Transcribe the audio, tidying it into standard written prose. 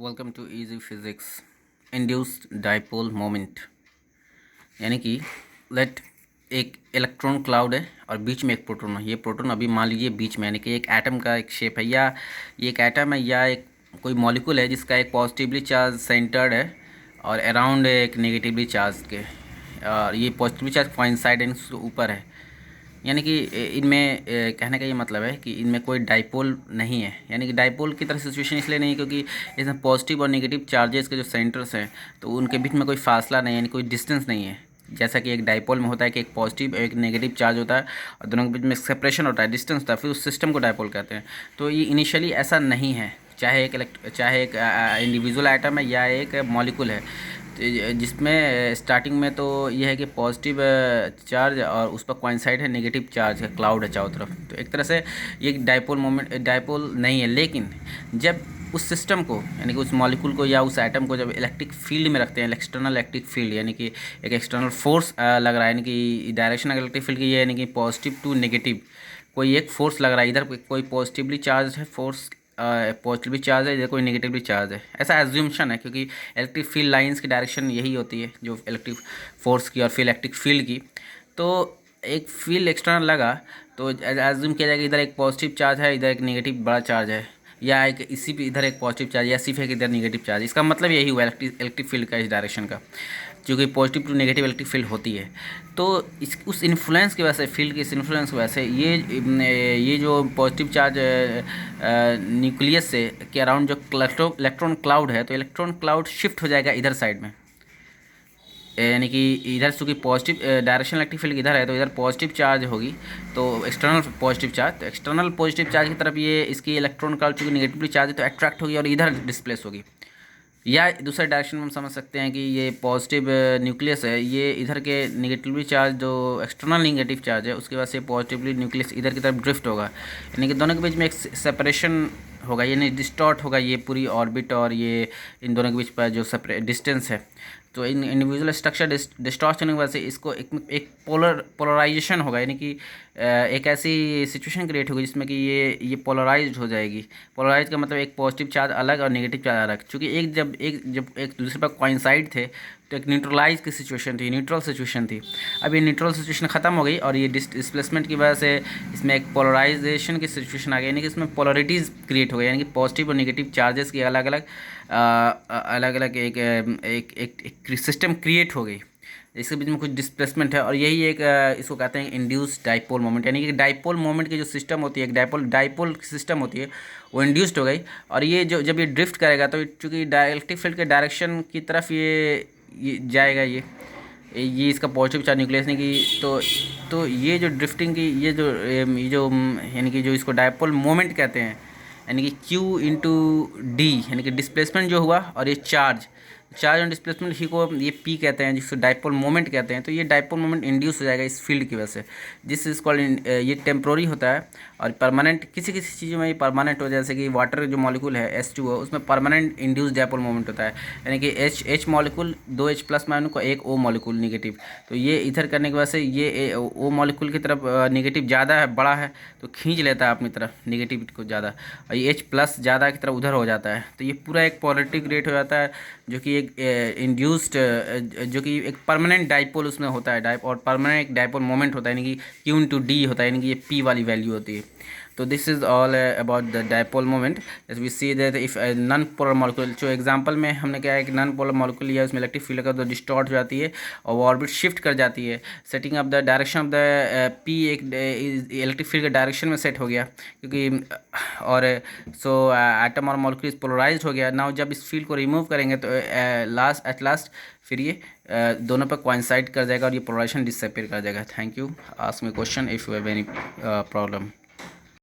Welcome to easy physics. Induced dipole moment यानी कि late एक इलेक्ट्रॉन क्लाउड है और बीच में एक प्रोटॉन है। ये प्रोटॉन अभी मान लीजिए बीच में, यानी कि एक एटम का एक शेप है, या ये एक एटम है या एक कोई मॉलिक्यूल है जिसका एक पॉजिटिवली चार्ज सेंटर्ड है और अराउंड एक नेगेटिवली चार्ज के, और ये पॉजिटिवली चार्ज कोइंसाइडेंस ऊपर है। यानी कि इनमें कहने का ये मतलब है कि इनमें कोई डाइपोल नहीं है। यानी कि डाइपोल की तरह सिचुएशन इसलिए नहीं है क्योंकि इसमें पॉजिटिव और नेगेटिव चार्जेस के जो सेंटर्स हैं तो उनके बीच में कोई फासला नहीं है, यानी कोई डिस्टेंस नहीं है। जैसा कि एक डाइपोल में होता है कि एक पॉजिटिव एक नेगेटिव चार्ज होता है और दोनों के बीच में सेपरेशन होता है, डिस्टेंस होता है, फिर उस सिस्टम को डाइपोल कहते हैं। तो ये इनिशियली ऐसा नहीं है, चाहे एक इंडिविजुअल आइटम है या एक मॉलिक्यूल है, जिसमें स्टार्टिंग में तो ये है कि पॉजिटिव चार्ज और उस पर कोइंसाइड है नेगेटिव चार्ज है, क्लाउड है चारों तरफ। तो एक तरह से ये डाइपोल नहीं है। लेकिन जब उस सिस्टम को, यानी कि उस मॉलिक्यूल को या उस एटम को जब इलेक्ट्रिक फील्ड में रखते हैं, एक्सटर्नल इलेक्ट्रिक फील्ड, यानी कि एक एक्सटर्नल फोर्स लग रहा है, यानी कि डायरेक्शन इलेक्ट्रिक फील्ड की ये, यानी कि पॉजिटिव टू नेगेटिव कोई एक फोर्स लग रहा है, इधर कोई पॉजिटिवली चार्ज है फोर्स, पॉजिटिवली चार्ज है, इधर कोई नेगेटिवली चार्ज है, ऐसा एज्यूमशन है क्योंकि इलेक्ट्रिक फील्ड लाइंस की डायरेक्शन यही होती है, जो इलेक्ट्रिक फोर्स की और फिर इलेक्ट्रिक फील्ड की। तो एक फील्ड एक्सटर्नल लगा तो एज्यूम किया जाएगा इधर एक पॉजिटिव चार्ज है, इधर एक नेगेटिव बड़ा चार्ज है, या एक इसी पे इधर एक पॉजिटिव चार्ज या सिर्फ एक इधर नेगेटिव चार्ज। इसका मतलब यही हुआ इलेक्ट्रिक फील्ड का इस डायरेक्शन का, क्योंकि positive to negative electric field होती है। तो इस उस इन्फ्लुएंस की वजह से, फील्ड के इस इन्फ्लुएंस की वजह से ये जो पॉजिटिव चार्ज न्यूक्लियस से के अराउंड जो इलेक्ट्रॉन क्लाउड है, तो इलेक्ट्रॉन क्लाउड शिफ्ट हो जाएगा इधर साइड में। यानी कि इधर चूँकि पॉजिटिव डायरेक्शन इलेक्ट्रिक फील्ड इधर है तो इधर पॉजिटिव चार्ज होगी, तो एक्सटर्नल पॉजिटिव चार्ज, तो एक्सटर्नल पॉजिटिव चार्ज की तरफ ये इसकी इलेक्ट्रॉन क्लाउड चूँकि नेगेटिवली चार्ज है तो अट्रैक्ट होगी और इधर डिस्प्लेस होगी। या दूसरे डायरेक्शन में हम समझ सकते हैं कि ये पॉजिटिव न्यूक्लियस है, ये इधर के नेगेटिवली चार्ज जो एक्सटर्नल नेगेटिव चार्ज है उसके बाद से पॉजिटिवली न्यूक्लियस इधर की तरफ ड्रिफ्ट होगा, यानी कि दोनों के बीच में एक सेपरेशन होगा, यानी डिस्टॉर्ट होगा ये पूरी ऑर्बिट और ये इन दोनों के बीच पर जो डिस्टेंस है। तो इन इंडिविजुअल स्ट्रक्चर डिस्टॉर्ट होने की वजह से इसको एक पोलराइजेशन होगा, यानी कि एक ऐसी सिचुएशन क्रिएट होगी जिसमें कि ये पोलराइज्ड हो जाएगी। पोलराइज का मतलब एक पॉजिटिव चार्ज अलग और नेगेटिव चार्ज अलग, क्योंकि जब एक दूसरे पर कोइंसाइड थे तो एक न्यूट्रलाइज की सिचुएशन थी, न्यूट्रल सिचुएशन थी। अब ये न्यूट्रल सिचुएशन ख़त्म हो गई और ये डिस्प्लेसमेंट की वजह से इसमें एक पोलराइजेशन की सिचुएशन आ गई, यानी कि इसमें पोलरिटीज़ क्रिएट हो गई, यानी कि पॉजिटिव और नेगेटिव चार्जेस की अलग अलग एक सिस्टम क्रिएट हो गई, इसके बीच में कुछ डिस्प्लेसमेंट है। और यही एक इसको कहते हैं इंड्यूस्ड डाइपोल मोमेंट, यानी कि डाइपोल मोमेंट की जो सिस्टम होती है, एक डाइपोल सिस्टम होती है, वो इंड्यूस्ड हो गई। और ये जब ये ड्रिफ्ट करेगा तो चूँकि इलेक्ट्रिक फील्ड के डायरेक्शन की तरफ ये जाएगा, ये इसका पॉजिटिव चार्ज न्यूक्लियस नहीं की, तो ये जो ड्रिफ्टिंग की ये जो यानी कि जो इसको डाइपोल मोमेंट कहते हैं, यानी कि Q इंटू डी, यानी कि डिस्प्लेसमेंट जो हुआ और ये चार्ज ऑन डिस्प्लेसमेंट ही को ये P कहते हैं, जिसको डाइपोल मोमेंट कहते हैं। तो ये डाइपोल मोमेंट इंड्यूस हो जाएगा इस फील्ड की वजह से, जिस इज कॉल्ड, ये टेम्प्रोरी होता है और परमानेंट किसी चीज़ों में ये परमानेंट हो, जैसे कि वाटर जो मॉलिक्यूल है H2O उसमें परमानेंट इंड्यूस डाइपोल मोमेंट होता है, यानी कि H molecule 2 H plus minus को एक O मॉलिक्यूल निगेटिव, तो ये इधर करने की वजह से ये O मॉलिक्यूल की तरफ निगेटिव ज़्यादा है, बड़ा है, तो खींच लेता है अपनी तरफ निगेटिव को ज़्यादा, और ये H प्लस ज़्यादा की तरफ उधर हो जाता है। तो ये पूरा एक पोलरिटी क्रिएट हो जाता है, जो कि एक इंड्यूस्ड जो कि एक परमानेंट डाइपोल उसमें होता है, और परमानेंट एक डाइपोल मोमेंट होता है, यानी कि Q इंटू डी होता है, यानी कि ये P वाली वैल्यू होती है। तो this is all about the dipole moment. As we see that if non polar molecule, जो एग्जांपल में हमने क्या है कि नॉन पोलर मॉलिक्यूल लिया, उसमें इलेक्ट्रिक फील्ड का तो डिस्टॉर्ट हो जाती है और वो ऑर्बिट शिफ्ट कर जाती है, setting up the direction of the P एक इलेक्ट्रिक फील्ड के डायरेक्शन में सेट हो गया, क्योंकि और सो एटम और मॉलिक्यूल पोलराइज्ड हो गया। नाउ जब इस फील्ड को रिमूव करेंगे तो एट लास्ट फिर ये दोनों पर कोइंसाइड कर जाएगा और ये पोलराइजेशन डिसअपीयर कर जाएगा। Thank you. Ask me question if you have any problem.